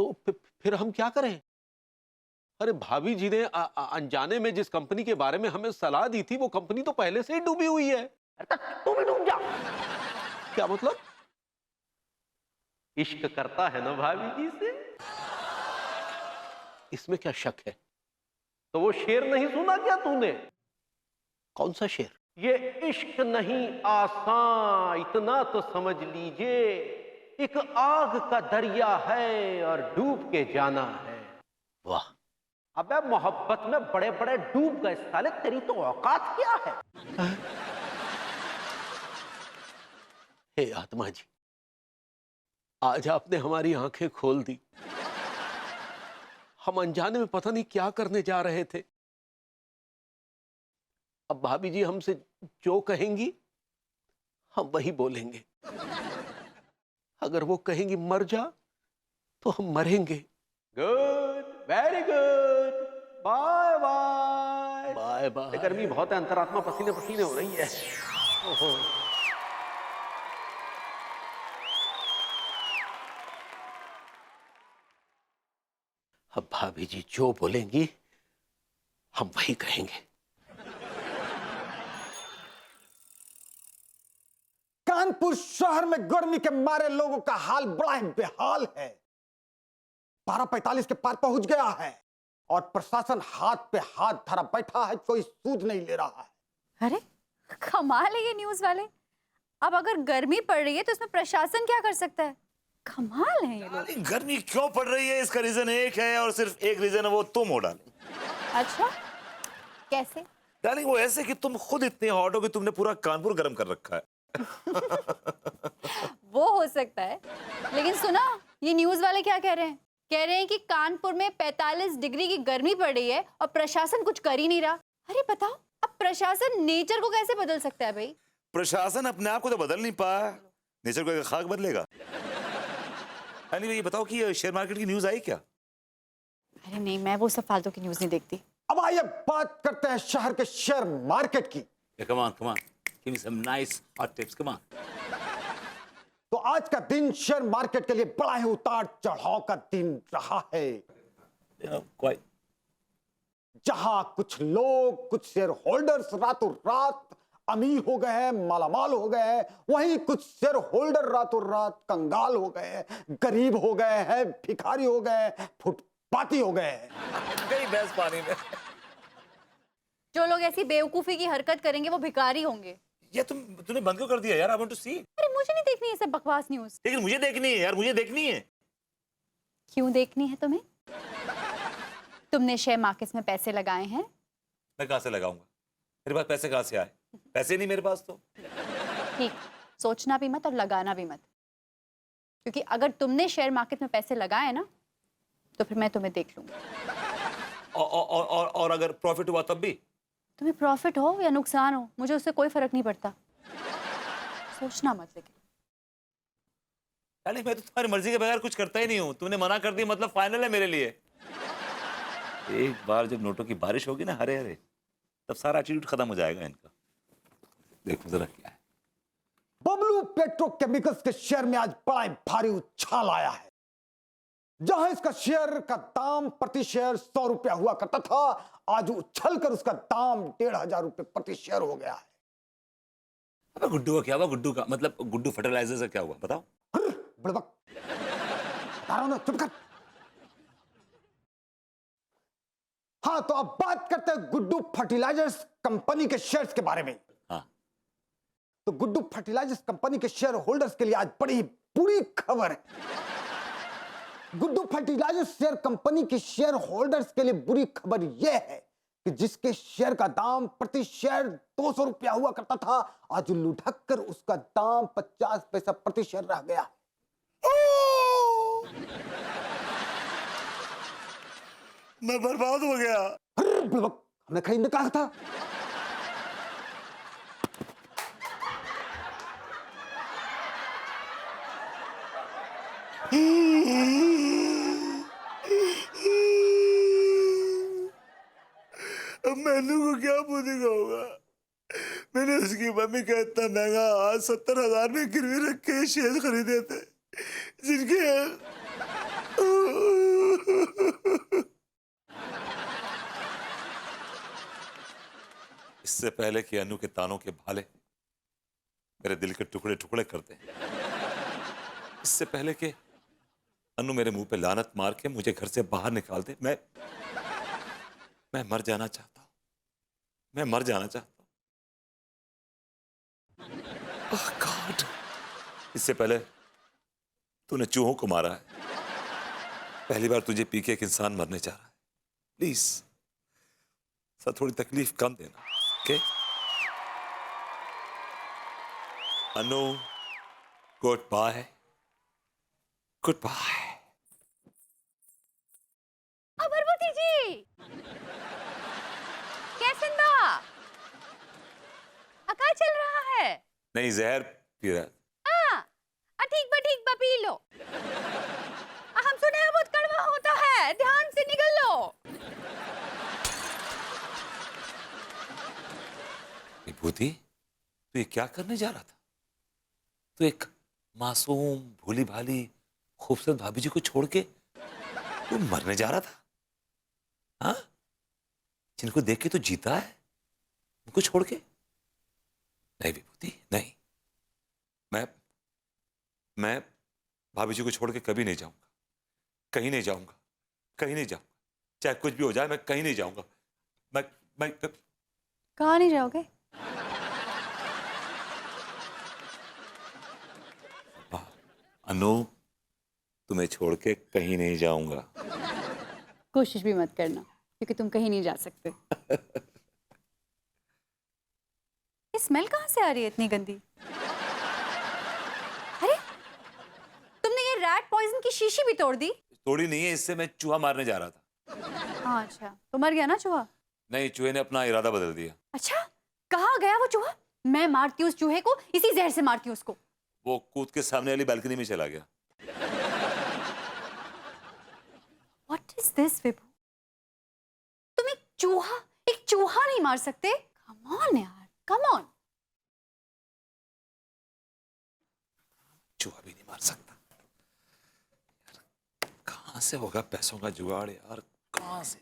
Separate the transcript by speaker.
Speaker 1: तो फिर हम क्या करें? अरे भाभी जी ने अनजाने में जिस कंपनी के बारे में हमें सलाह दी थी, वो कंपनी तो पहले से ही डूबी हुई है। अरे तू भी डूब जा। क्या मतलब? इश्क करता है ना भाभी जी से, इसमें क्या शक है? तो वो शेर नहीं सुना क्या तूने? कौन सा शेर? ये इश्क नहीं आसान, इतना तो समझ लीजिए, एक आग का दरिया है और डूब के जाना है। वाह। अबे मोहब्बत में बड़े बड़े डूब गए साले, तेरी तो औकात क्या है? हे आत्मा जी, आज आपने हमारी आंखें खोल दी। हम अनजाने में पता नहीं क्या करने जा रहे थे। अब भाभी जी हमसे जो कहेंगी हम वही बोलेंगे। अगर वो कहेंगी मर जा तो हम मरेंगे। Good, very good, bye bye. Bye bye. गर्मी बहुत है, अंतरात्मा पसीने पसीने हो रही है। ओहो। अब भाभी जी जो बोलेंगी हम वही कहेंगे।
Speaker 2: कानपुर शहर में गर्मी के मारे लोगों का हाल बड़ा ही बेहाल है। 12:45 के पार पहुंच गया है और प्रशासन हाथ पे हाथ धरा बैठा है, कोई सूद नहीं ले रहा है।
Speaker 3: अरे कमाल है ये न्यूज़ वाले। अब अगर गर्मी पड़ रही है तो इसमें प्रशासन क्या कर सकता है? कमाल है ये लोग।
Speaker 4: गर्मी क्यों पड़ रही है इसका रीजन एक है और सिर्फ एक रीजन है, वो तुम हो डार्लिंग।
Speaker 3: अच्छा, कैसे?
Speaker 4: डार्लिंग वो ऐसे कि तुम खुद इतनी हॉट हो कि तुमने पूरा कानपुर गर्म कर रखा है।
Speaker 3: वो हो सकता है, लेकिन सुना ये न्यूज़ वाले क्या कह रहे हैं? कह रहे हैं कि कानपुर में 45 डिग्री की गर्मी पड़ रही है और प्रशासन कुछ कर ही नहीं रहा। अरे बताओ, अब प्रशासन नेचर को कैसे बदल सकता है भाई?
Speaker 4: प्रशासन अपने आप को तो बदल नहीं पाया, नेचर को खाक बदलेगा। anyway, ये बताओ कि शेयर मार्केट की न्यूज आई क्या?
Speaker 3: अरे नहीं, मैं वो सब फालतू की न्यूज़ नहीं देखती।
Speaker 2: अब आइए बात करते हैं शहर के शेयर मार्केट की।
Speaker 4: come on, come on. Give me some nice hot tips, come on.
Speaker 2: तो आज का दिन शेयर मार्केट के लिए बड़ा ही उतार चढ़ाव का दिन रहा है।
Speaker 4: Quite.
Speaker 2: जहां कुछ लोग, कुछ शेयर होल्डर्स रातों रात अमीर हो गए हैं, मालामाल हो गए हैं, वहीं कुछ शेयर होल्डर रातों रात कंगाल हो गए हैं, गरीब हो गए हैं, भिखारी हो गए हैं, फुटपाती हो गए हैं।
Speaker 4: गई भैंस पानी में।
Speaker 3: जो लोग ऐसी बेवकूफी की हरकत करेंगे वो भिखारी होंगे।
Speaker 4: ये तूने बंद क्यों कर दिया यार? आई वांट टू सी।
Speaker 3: अरे मुझे नहीं देखनी है सब बकवास न्यूज़।
Speaker 4: लेकिन मुझे देखनी है यार, मुझे देखनी है।
Speaker 3: क्यों देखनी है तुम्हें? तुमने शेयर मार्केट्स में पैसे लगाए हैं?
Speaker 4: मैं कहां से लगाऊंगा? मेरे पास पैसे कहां से आए? पैसे नहीं मेरे पास तो।
Speaker 3: ठीक, सोचना भी मत और लगाना भी मत, क्योंकि अगर तुमने शेयर मार्केट में पैसे लगाए ना तो फिर मैं तुम्हें देख लूंगी।
Speaker 4: और अगर प्रॉफिट हुआ तब भी?
Speaker 3: तुम्हें प्रॉफिट हो या नुकसान हो मुझे उससे कोई फर्क नहीं पड़ता। सोचना मत। लेकिन
Speaker 4: मैं तो तुम्हारी मर्जी के बगैर कुछ करता ही नहीं हूँ। तुमने मना कर दी मतलब फाइनल है मेरे लिए। एक बार जब नोटों की बारिश होगी ना हरे हरे, तब सारा एटीट्यूड खत्म हो जाएगा इनका। देखो जरा क्या है।
Speaker 2: बबलू पेट्रोकेमिकल्स के शेयर में आज बड़ा भारी उछाल आया है। जहां इसका शेयर का दाम प्रति शेयर 100 रुपया हुआ करता था, आज उछलकर उसका दाम 1500 रुपये प्रति शेयर हो गया है।
Speaker 4: अबे गुड्डू का क्या हुआ? गुड्डू का मतलब गुड्डू फर्टिलाइजर से क्या हुआ बताओ?
Speaker 2: बुड़बक, बता रहा हूं ना, चुप कर। हाँ, तो अब बात करते हैं गुड्डू फर्टिलाइजर्स कंपनी के शेयर्स के बारे में।
Speaker 4: हाँ।
Speaker 2: तो गुड्डू फर्टिलाइजर्स कंपनी के शेयर होल्डर्स के लिए आज बड़ी बुरी खबर है। गुड्डू फर्टिलाइजर्स शेयर कंपनी के शेयर होल्डर्स के लिए बुरी खबर यह है कि जिसके शेयर का दाम प्रति शेयर 200 रुपया हुआ करता था, आज लुढ़क कर उसका दाम 50 पैसा प्रति शेयर रह गया।
Speaker 4: मैं बर्बाद हो गया।
Speaker 2: हमने खरीदने कहा था।
Speaker 4: अब मैनू को क्या पूछेगा होगा? मैंने उसकी मम्मी का इतना महंगा 70,000 में गिरवी रख के शेयर खरीदे थे, जिनके इससे पहले कि अनु के तानों के भाले मेरे दिल के टुकड़े टुकड़े कर दें, इससे पहले कि अनु मेरे मुंह पे लानत मार के मुझे घर से बाहर निकाल दे, मैं मर जाना चाहता हूं। मैं मर जाना चाहता हूं। ओह गॉड, इससे पहले तूने चूहों को मारा है, पहली बार तुझे पी के एक इंसान मरने जा रहा है। प्लीज सर थोड़ी तकलीफ कम देना, ओके? अनु, good bye, good bye.
Speaker 3: Amaravati जी कैसे अका चल रहा है?
Speaker 4: नहीं, जहर पी रहा है।
Speaker 3: ठीक बा पी लो। हम सुने हैं बहुत कड़वा होता है, ध्यान से निकल लो।
Speaker 4: विभूति, तू ये क्या करने जा रहा था? तू एक मासूम भोली भाली खूबसूरत भाभी जी को छोड़ के तू मरने जा रहा था? हाँ, जिनको देख के तो जीता है, उनको छोड़ के? नहीं विभूति, नहीं। मैं भाभी जी को छोड़ के कभी नहीं जाऊंगा, कहीं नहीं जाऊंगा, कहीं नहीं जाऊंगा, चाहे कुछ भी हो जाए, मैं कहीं नहीं जाऊंगा। मैं
Speaker 3: कहाँ नहीं जाओगे?
Speaker 4: अनु, तुम्हें छोड़ के कहीं नहीं जाऊंगा।
Speaker 3: कोशिश भी मत करना, क्योंकि तुम कहीं नहीं जा सकते। ये स्मेल कहाँ से आ रही है इतनी गंदी? अरे, तुमने ये रैट पॉइजन की शीशी भी तोड़ दी?
Speaker 4: तोड़ी नहीं है, इससे मैं चूहा मारने जा रहा था।
Speaker 3: हाँ अच्छा, तो मर गया ना चूहा?
Speaker 4: नहीं, चूहे ने अपना इरादा बदल दिया।
Speaker 3: अच्छा, कहाँ गया वो चूहा? मैं मारती हूँ उस चूहे को, इसी जहर से मारती हूँ उसको।
Speaker 4: वो कूद के सामने वाली बालकनी में चला गया।
Speaker 3: What is this, विभू? तुम एक चूहा नहीं मार सकते? Come on यार, come on.
Speaker 4: चूहा भी नहीं मार सकता यार। कहां से होगा पैसों का जुगाड़ यार, कहां से?